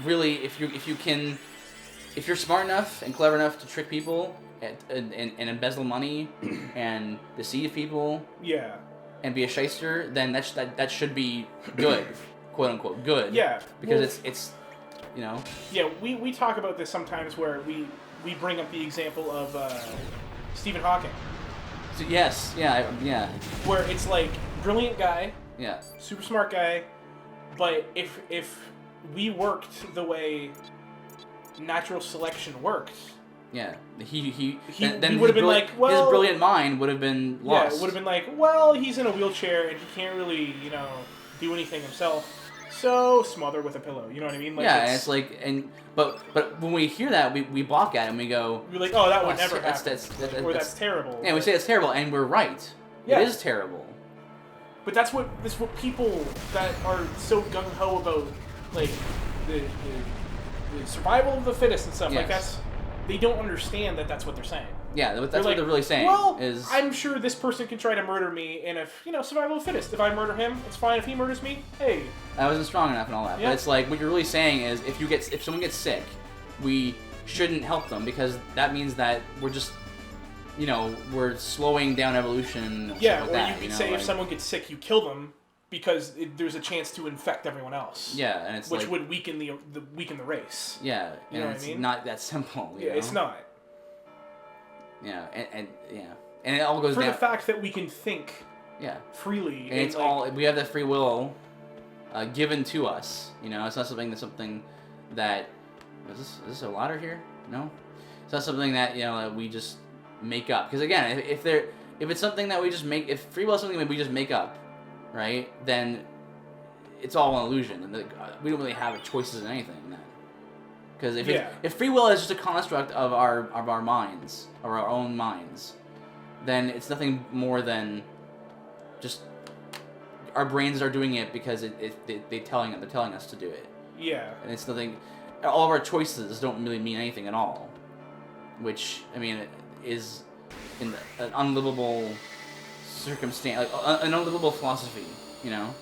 really, if you're smart enough and clever enough to trick people and embezzle money and deceive people, yeah, and be a shyster, then that should be good, quote unquote good. Yeah, because it's you know. Yeah, we talk about this sometimes where we bring up the example of Stephen Hawking. So, yes, yeah. Where it's like, brilliant guy, yeah, super smart guy, but if we worked the way natural selection worked, yeah, he would have been like, well, his brilliant mind would have been lost. Yeah, it would have been like, well, he's in a wheelchair and he can't really, you know, do anything himself. So smother with a pillow, you know what I mean? Like, yeah, it's like, but when we hear that, we balk at it and we go, we're like, oh, that would never happen, or that's terrible. Yeah, we say it's terrible, and we're right. Yeah. It is terrible. But that's what people that are so gung ho about, like the survival of the fittest and stuff, yes. They don't understand that that's what they're saying. Yeah, that's what they're really saying. Well, I'm sure this person can try to murder me, and if, you know, survival of the fittest. If I murder him, it's fine. If he murders me, hey. I wasn't strong enough and all that. Yeah. But it's like, what you're really saying is, if someone gets sick, we shouldn't help them, because that means that we're just, you know, we're slowing down evolution. And yeah, stuff like or that, you could say, like, if someone gets sick, you kill them, because there's a chance to infect everyone else. Yeah, and it's which would weaken the race. Yeah, you know what I mean? It's not that simple. You know? It's not. Yeah, and it all goes down for the fact that we can think. Yeah. Freely. And it's like, we have that free will given to us. You know, it's not something that is this a ladder here? No, it's not something that, you know, that we just make up. Because again, if it's something that we just make, if free will is something that we just make up, right? Then it's all an illusion, and we don't really have choices in anything then. Because if free will is just a construct of our minds, of our own minds, then it's nothing more than just our brains are doing it because they're telling us to do it. Yeah. And it's nothing. All of our choices don't really mean anything at all, which I mean is an unlivable circumstance, like an unlivable philosophy. You know.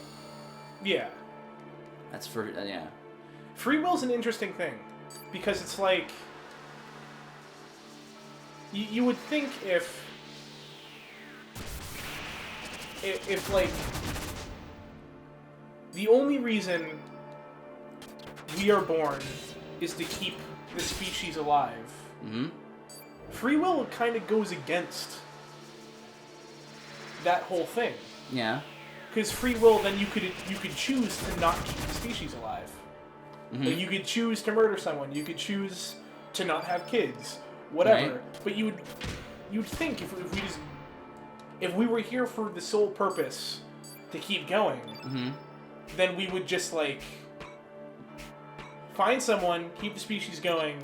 Yeah. That's for yeah. Free will's an interesting thing because it's like you would think if like the only reason we are born is to keep the species alive. Mm-hmm. Free will kind of goes against that whole thing. Yeah. Because free will, then you could choose to not keep the species alive. Mm-hmm. Like you could choose to murder someone. You could choose to not have kids. Whatever. Right. But you'd think if we were here for the sole purpose to keep going, mm-hmm. then we would just like find someone, keep the species going,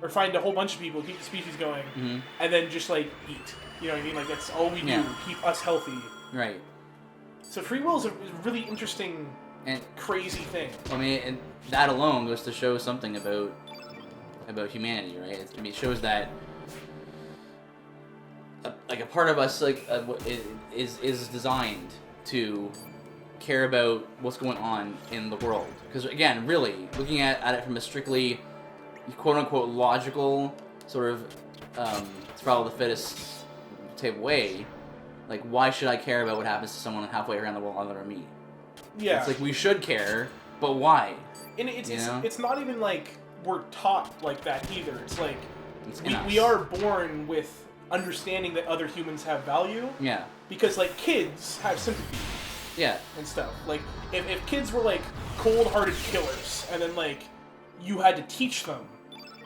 or find a whole bunch of people, keep the species going, mm-hmm. and then just like eat. You know what I mean? Like that's all we do. Keep us healthy. Right. So free will is a really interesting and crazy thing. I mean, and that alone goes to show something about humanity, right? It shows that like a part of us is designed to care about what's going on in the world. Because again, really looking at it from a strictly quote unquote logical sort of survival of the fittest type way. Like, why should I care about what happens to someone halfway around the world other than me? Yeah. It's like, we should care, but why? And it's not even like we're taught like that either. It's like, It's we are born with understanding that other humans have value. Yeah. Because, like, kids have sympathy. Yeah. And stuff. Like, if kids were, like, cold-hearted killers, and then, like, you had to teach them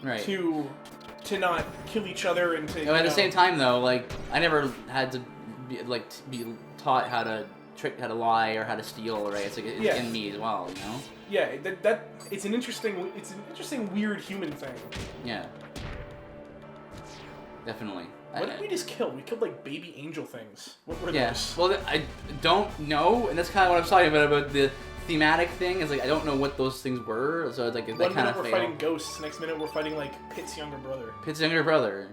right. to not kill each other and to, at the same time, though, like, I never had to be taught how to trick, how to lie, or how to steal, right? It's like it's in me as well, you know? Yeah, that it's an interesting weird human thing. Yeah. Definitely. What did we just kill? We killed like baby angel things. What were those? Well, I don't know, and that's kind of what I'm talking about the thematic thing. Is like I don't know what those things were, so it's like One minute we're fighting ghosts, next minute we're fighting like Pitt's younger brother. Pitt's younger brother.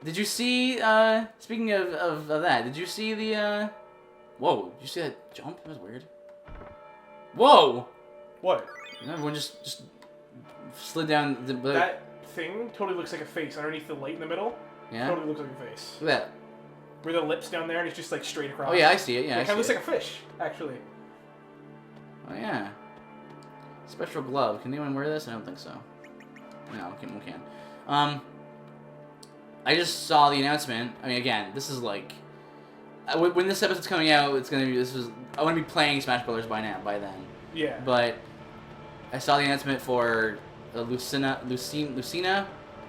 Did you see? Speaking of that, did you see the? Whoa! Did you see that jump? That was weird. Whoa! What? Everyone just slid down the. That thing totally looks like a face underneath the light in the middle. Yeah. Totally looks like a face. Look at that. Where the lips down there and it's just like straight across. Oh yeah, I see it. Yeah, it kind of looks like a fish, actually. Oh yeah. Special glove. Can anyone wear this? I don't think so. No, we can. I just saw the announcement. I mean, again, this is like when this episode's coming out, it's gonna be. I want to be playing Smash Brothers by then. Yeah. But I saw the announcement for Lucina,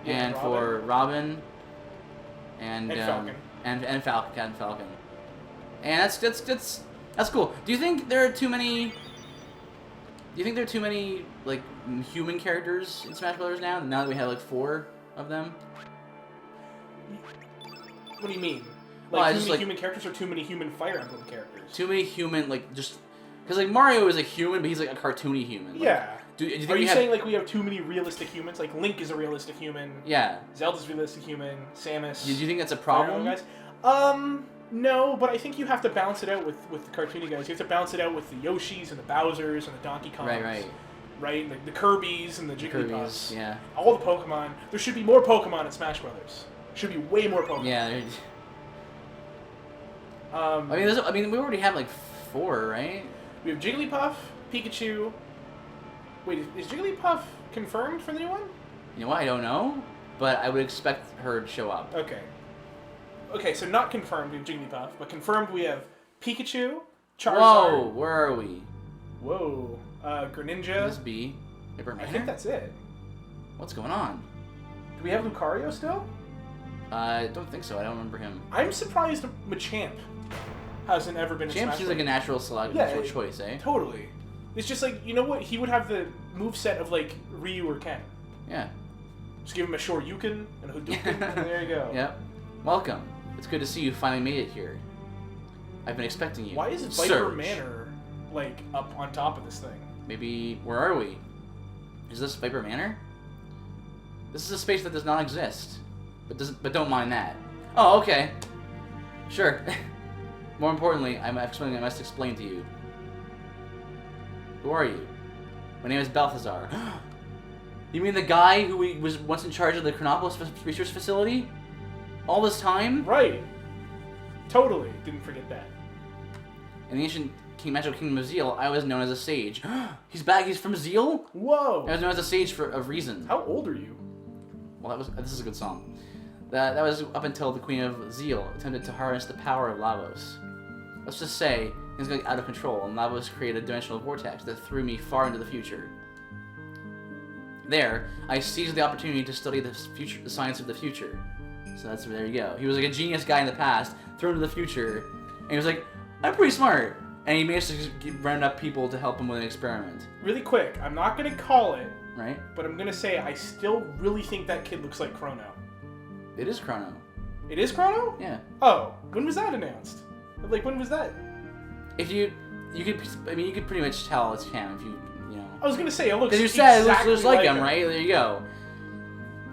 and Robin. for Robin, and Falcon. and Falcon, and that's cool. Do you think there are too many? Do you think there are too many like human characters in Smash Brothers now? Now that we have like 4 of them. What do you mean? Well, Like, too many human characters or too many human Fire Emblem characters? Too many human, like, just... Because, like, Mario is a human, but he's, like, a cartoony human. Like, yeah. Do you think are you saying, like, we have too many realistic humans? Like, Link is a realistic human. Yeah. Zelda's a realistic human. Samus. Do you think that's a problem? Guys? No, but I think you have to balance it out with the cartoony guys. You have to balance it out with the Yoshis and the Bowsers and the Donkey Kongs. Right? Like, the Kirby's and the Jigglypuffs. Yeah. All the Pokemon. There should be more Pokemon in Smash Brothers. Should be way more Pokemon. Yeah. I mean, we already have like 4, right? We have Jigglypuff, Pikachu. Wait, is Jigglypuff confirmed for the new one? You know what? I don't know, but I would expect her to show up. Okay. Okay, so not confirmed we have Jigglypuff, but confirmed we have Pikachu, Charizard. Whoa, where are we? Whoa, Greninja. Could this be I think that's it. What's going on? Do we have Lucario still? I don't think so. I don't remember him. I'm surprised Machamp hasn't ever been a Smash Champ seems like a natural choice, eh? Totally. It's just like, you know what? He would have moveset of like Ryu or Ken. Yeah. Just give him a Shoryuken and a Hadouken, and there you go. Yep. Welcome. It's good to see you finally made it here. I've been expecting you. Why is Viper Surge. Manor like up on top of this thing? Maybe where are we? Is this Viper Manor? This is a space that does not exist. But don't mind that. Oh, okay. Sure. More importantly, I must explain to you. Who are you? My name is Balthazar. You mean the guy who was once in charge of the Chronopolis research facility? All this time? Right. Totally. Didn't forget that. In the ancient magical kingdom of Zeal, I was known as a sage. He's back. He's from Zeal? Whoa. I was known as a sage for a reason. How old are you? Well, this is a good song. That was up until the Queen of Zeal attempted to harness the power of Lavos. Let's just say things got out of control, and Lavos created a dimensional vortex that threw me far into the future. There, I seized the opportunity to study the science of the future. So there you go. He was like a genius guy in the past, thrown into the future, and he was like, I'm pretty smart. And he managed to round up people to help him with an experiment. Really quick, I'm not going to call it, Right? but I'm going to say I still really think that kid looks like Chrono. It is Chrono. It is Chrono? Yeah. Oh, when was that announced? Like, when was that? If you could pretty much tell it's him if you know. I was going to say, it looks Because you said exactly it looks like him, right? There you go.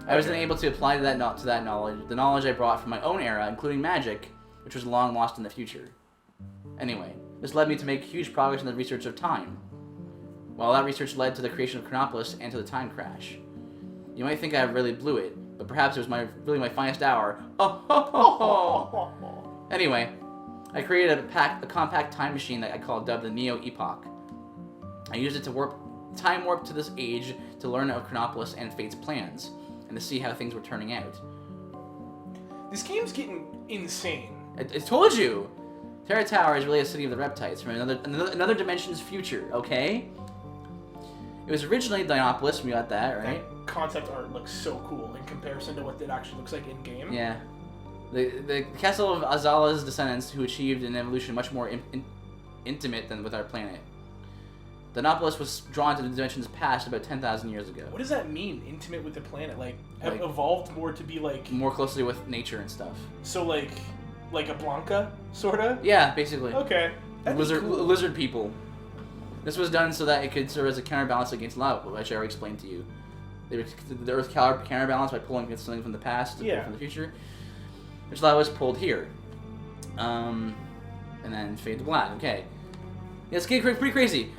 I was then able to apply to that knowledge, the knowledge I brought from my own era, including magic, which was long lost in the future. Anyway, this led me to make huge progress in the research of time. Well, that research led to the creation of Chronopolis and to the time crash. You might think I really blew it, but perhaps it was really my finest hour. Oh, ho, ho, ho. Anyway, I created a compact time machine that I dubbed the Neo Epoch. I used it to time warp to this age to learn of Chronopolis and Fate's plans, and to see how things were turning out. This game's getting insane. I told you! Terra Tower is really a city of the Reptites from another dimension's future, okay? It was originally Dinopolis, we got that, right? That concept art looks so cool in comparison to what it actually looks like in-game. Yeah. The castle of Azala's descendants who achieved an evolution much more intimate than with our planet. Dinopolis was drawn to the dimensions past about 10,000 years ago. What does that mean, intimate with the planet? Like Like- evolved more to be like... More closely with nature and stuff. So like a Blanca, sorta? Yeah, basically. Okay. That'd be cool. Lizard people. This was done so that it could serve as a counterbalance against lava, which I already explained to you. The Earth counterbalanced by pulling against something from the past to pull from the future, which lava was pulled here. And then fade to black. Okay. Yeah, it's getting pretty crazy.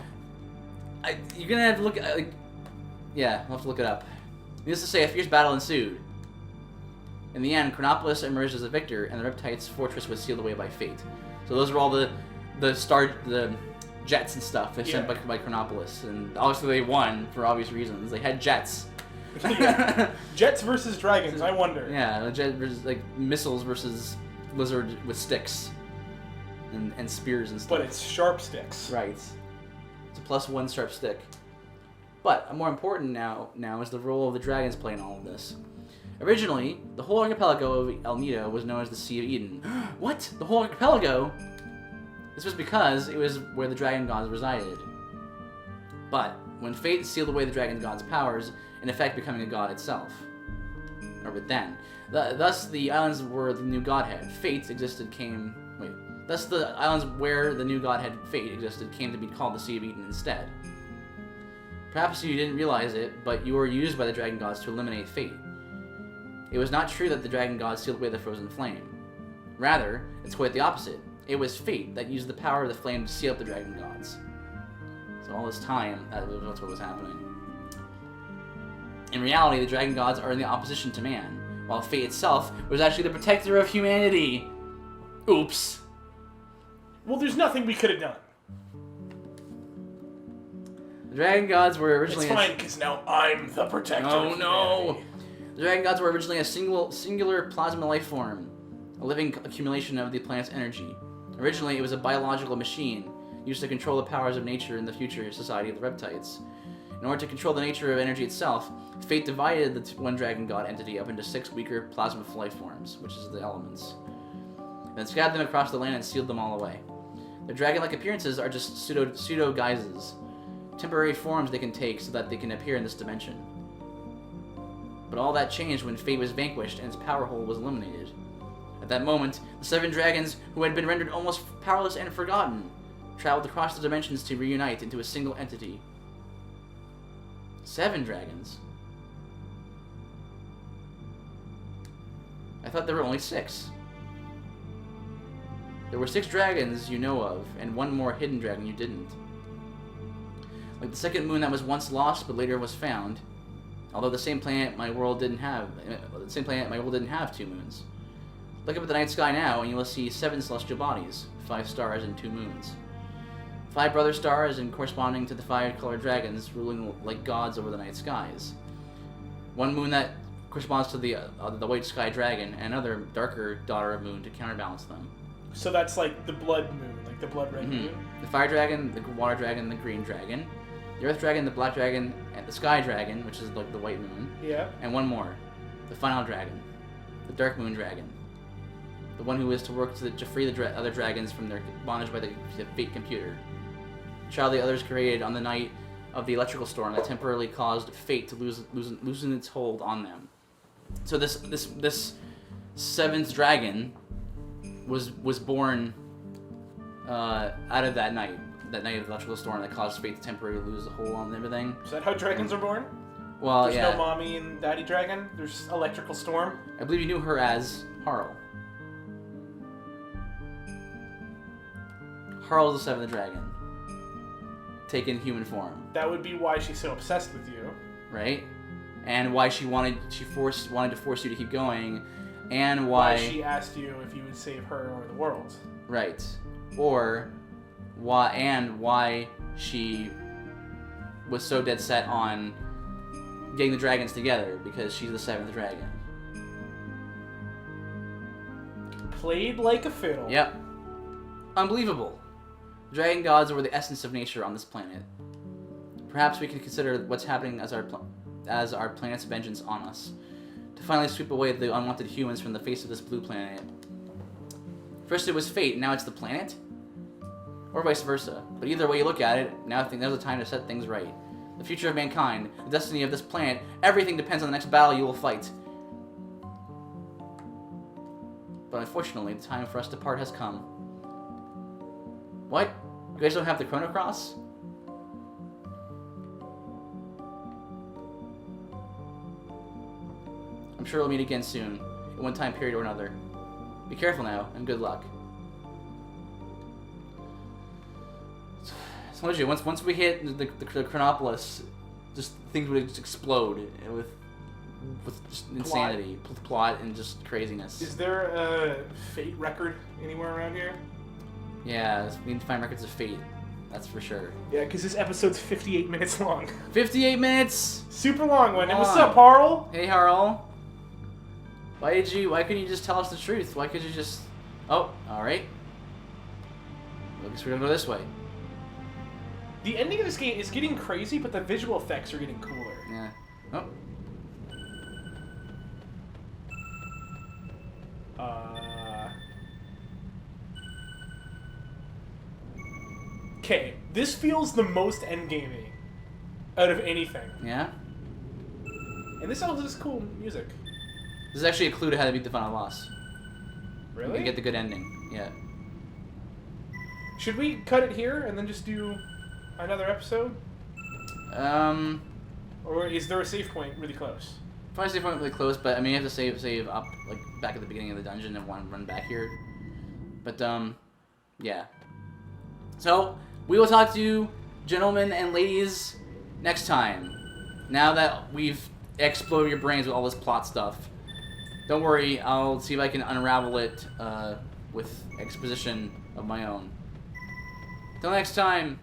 You're gonna have to look at, yeah, we'll have to look it up. Needless to say, a fierce battle ensued. In the end, Chronopolis emerged as a victor, and the Reptites' fortress was sealed away by fate. So those were all the jets and stuff they sent by Chronopolis, and obviously they won for obvious reasons. They had jets. Jets versus dragons, I wonder. Yeah, jet versus missiles versus lizard with sticks and spears and stuff. But it's sharp sticks. Right. It's a +1 sharp stick. But more important now is the role of the dragons play in all of this. Originally, the whole archipelago of El Nido was known as the Sea of Eden. What? The whole archipelago? This was because it was where the dragon gods resided. But when fate sealed away the dragon god's powers, in effect becoming a god itself. Thus the islands where the new godhead, Fate, existed came... Wait. Thus the islands where the new godhead, Fate, existed came to be called the Sea of Eden instead. Perhaps you didn't realize it, but you were used by the dragon gods to eliminate Fate. It was not true that the dragon gods sealed away the frozen flame. Rather, it's quite the opposite. It was Fate that used the power of the flame to seal up the dragon gods. So all this time, that's what was happening. In reality, the dragon gods are in the opposition to man, while Fate itself was actually the protector of humanity. Oops. Well, there's nothing we could have done. The dragon gods were originally... It's fine, because now I'm the protector of humanity. The dragon gods were originally a singular plasma life form, a living accumulation of the planet's energy. Originally, it was a biological machine used to control the powers of nature in the future society of the Reptites. In order to control the nature of energy itself, Fate divided the one dragon god entity up into 6 weaker plasma life forms, which is the elements. Then scattered them across the land and sealed them all away. Their dragon-like appearances are just pseudo guises, temporary forms they can take so that they can appear in this dimension. But all that changed when fate was vanquished and its power hole was eliminated. At that moment, the 7 dragons, who had been rendered almost powerless and forgotten, traveled across the dimensions to reunite into a single entity. 7 dragons? I thought there were only 6. There were 6 dragons you know of, and 1 more hidden dragon you didn't. Like the second moon that was once lost but later was found. Although the same planet my world didn't have 2 moons. Look up at the night sky now, and you will see 7 celestial bodies, 5 stars and 2 moons. 5 brother stars, and corresponding to the 5 colored dragons, ruling like gods over the night skies. 1 moon that corresponds to the white sky dragon, and another darker daughter of moon to counterbalance them. So that's like the blood moon, like the blood red moon. The fire dragon, the water dragon, the green dragon, the earth dragon, the black dragon, and the sky dragon, which is like the white moon. Yeah. And 1 more, the final dragon, the dark moon dragon, the one who is to work to free the other dragons from their bondage by the fate computer. The child the others created on the night of the electrical storm that temporarily caused fate to loosen its hold on them. So this 7th dragon was born out of that night of the electrical storm that caused fate to temporarily lose the hold on everything. Is that how dragons are born? Well, There's yeah. no mommy and daddy dragon. There's electrical storm. I believe you knew her as Harl. Harl is the 7th dragon, taken human form. That would be why she's so obsessed with you. Right? And why she wanted to force you to keep going, and why she asked you if you would save her or the world. Right. Or why she was so dead set on getting the dragons together, because she's the 7th dragon. Played like a fiddle. Yep. Unbelievable. The dragon gods were the essence of nature on this planet. Perhaps we can consider what's happening as our planet's vengeance on us, to finally sweep away the unwanted humans from the face of this blue planet. First it was fate, now it's the planet? Or vice versa. But either way you look at it, now's the time to set things right. The future of mankind, the destiny of this planet, everything depends on the next battle you will fight. But unfortunately, the time for us to part has come. What? You guys don't have the Chrono Cross? I'm sure we'll meet again soon, in one time period or another. Be careful now, and good luck. So, once we hit the Chronopolis, just things would just explode with just insanity, plot, and just craziness. Is there a fate record anywhere around here? Yeah, we need to find records of fate. That's for sure. Yeah, because this episode's 58 minutes long. 58 minutes! Super long one. And what's up, Harl? Hey, Harl. Why couldn't you just tell us the truth? Why could you just... Oh, alright. I guess we're gonna go this way. The ending of this game is getting crazy, but the visual effects are getting cooler. Yeah. Oh. Okay, this feels the most endgamey out of anything. Yeah? And this also has cool music. This is actually a clue to how to beat the final boss. Really? And get the good ending. Yeah. Should we cut it here and then just do another episode? Or is there a save point really close? Probably save point really close, but I mean you have to save up like back at the beginning of the dungeon and run back here. But yeah. So we will talk to you, gentlemen and ladies, next time. Now that we've exploded your brains with all this plot stuff. Don't worry, I'll see if I can unravel it with exposition of my own. Till next time.